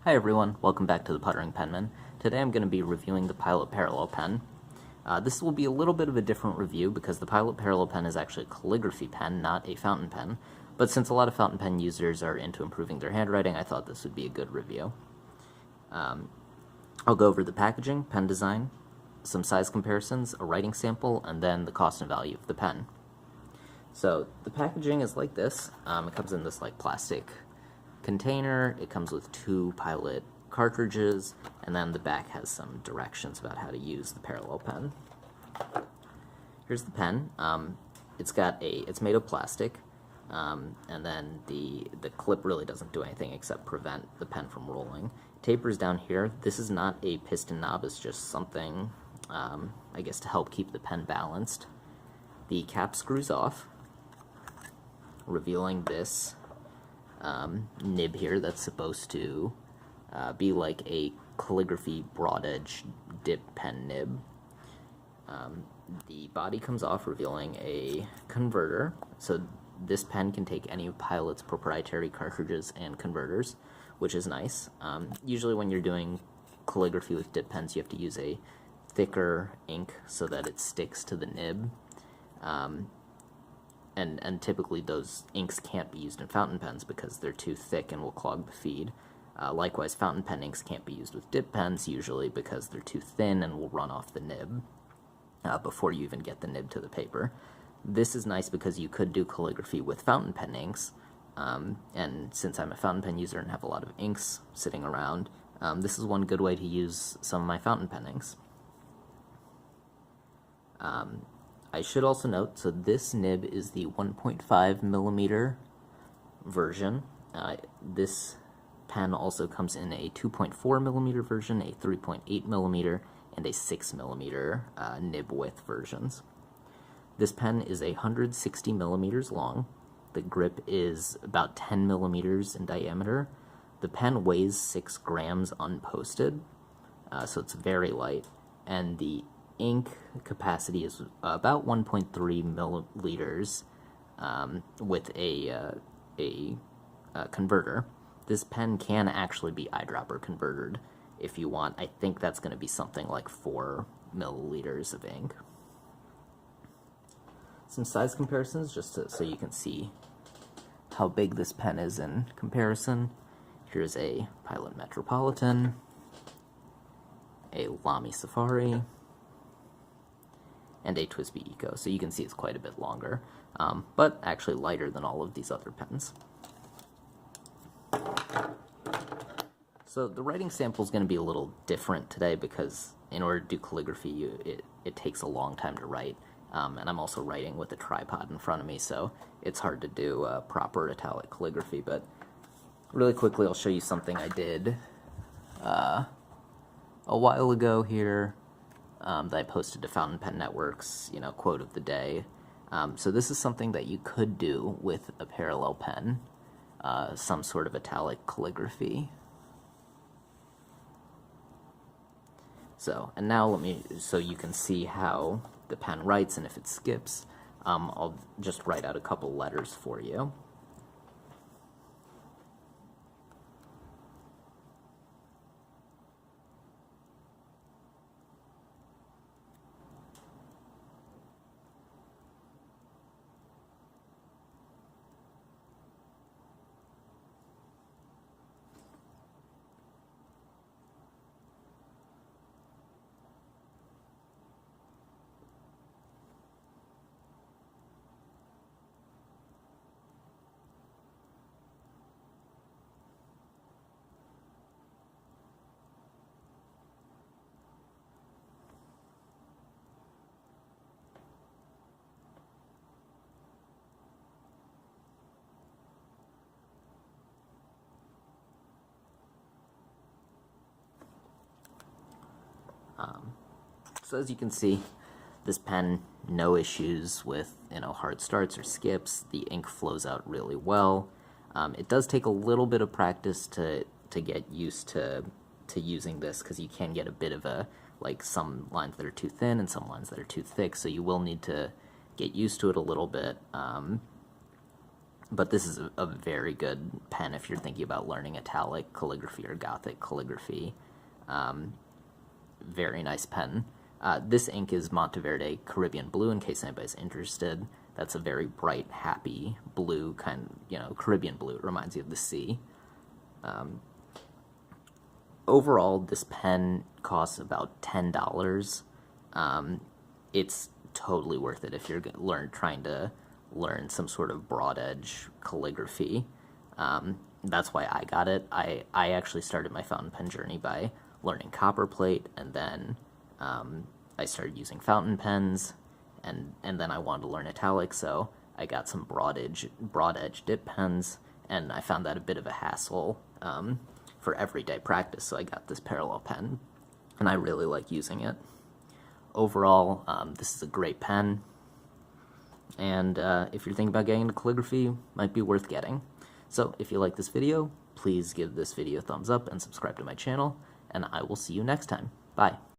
Hi everyone, welcome back to the Puttering Penman. Today I'm going to be reviewing the Pilot Parallel Pen. This will be a little bit of a different review because the Pilot Parallel Pen is actually a calligraphy pen, not a fountain pen. But since a lot of fountain pen users are into improving their handwriting, I thought this would be a good review. I'll go over the packaging, pen design, some size comparisons, a writing sample, and then the cost and value of the pen. So the packaging is like this. It comes in this like plastic container. It comes with 2 Pilot cartridges, and then the back has some directions about how to use the parallel pen. Here's the pen. It's made of plastic, and then the clip really doesn't do anything except prevent the pen from rolling. It tapers down here. This is not a piston knob. It's just something, I guess, to help keep the pen balanced. The cap screws off, revealing this nib here that's supposed to be like a calligraphy broad edge dip pen nib. The body comes off, revealing a converter. So this pen can take any of Pilot's proprietary cartridges and converters, which is nice. Usually when you're doing calligraphy with dip pens, you have to use a thicker ink so that it sticks to the nib. And typically those inks can't be used in fountain pens because they're too thick and will clog the feed. Likewise, fountain pen inks can't be used with dip pens usually because they're too thin and will run off the nib before you even get the nib to the paper. This is nice because you could do calligraphy with fountain pen inks, and since I'm a fountain pen user and have a lot of inks sitting around, this is one good way to use some of my fountain pen inks. I should also note, so this nib is the 1.5 millimeter version. This pen also comes in a 2.4 millimeter version, a 3.8 millimeter, and a 6 millimeter nib width versions. This pen is 160 millimeters long. The grip is about 10 millimeters in diameter. The pen weighs 6 grams unposted, so it's very light, and the ink capacity is about 1.3 milliliters with a converter. This pen can actually be eyedropper converted if you want. I think that's going to be something like 4 milliliters of ink. Some size comparisons just so you can see how big this pen is in comparison. Here's a Pilot Metropolitan, a Lamy Safari, and a TWSBI Eco, so you can see it's quite a bit longer, but actually lighter than all of these other pens. So the writing sample is going to be a little different today because in order to do calligraphy, it takes a long time to write, and I'm also writing with a tripod in front of me, so it's hard to do proper italic calligraphy, but really quickly I'll show you something I did a while ago here. That I posted to Fountain Pen Network's, quote of the day. So this is something that you could do with a parallel pen, some sort of italic calligraphy. So, and now so you can see how the pen writes, and if it skips, I'll just write out a couple letters for you. So as you can see, this pen, no issues with hard starts or skips. The ink flows out really well. It does take a little bit of practice to get used to using this because you can get a bit of some lines that are too thin and some lines that are too thick, so you will need to get used to it a little bit. But this is a very good pen if you're thinking about learning italic calligraphy or Gothic calligraphy. Very nice pen. This ink is Monteverde Caribbean Blue, in case anybody's interested. That's a very bright, happy blue, Caribbean blue. It reminds you of the sea. Overall, this pen costs about $10. It's totally worth it if you're trying to learn some sort of broad edge calligraphy. That's why I got it. I actually started my fountain pen journey by learning copperplate, and then I started using fountain pens, and then I wanted to learn italic, so I got some broad edge dip pens, and I found that a bit of a hassle for everyday practice, so I got this parallel pen, and I really like using it. Overall, this is a great pen, and if you're thinking about getting into calligraphy, might be worth getting. So if you like this video, please give this video a thumbs up and subscribe to my channel, and I will see you next time. Bye.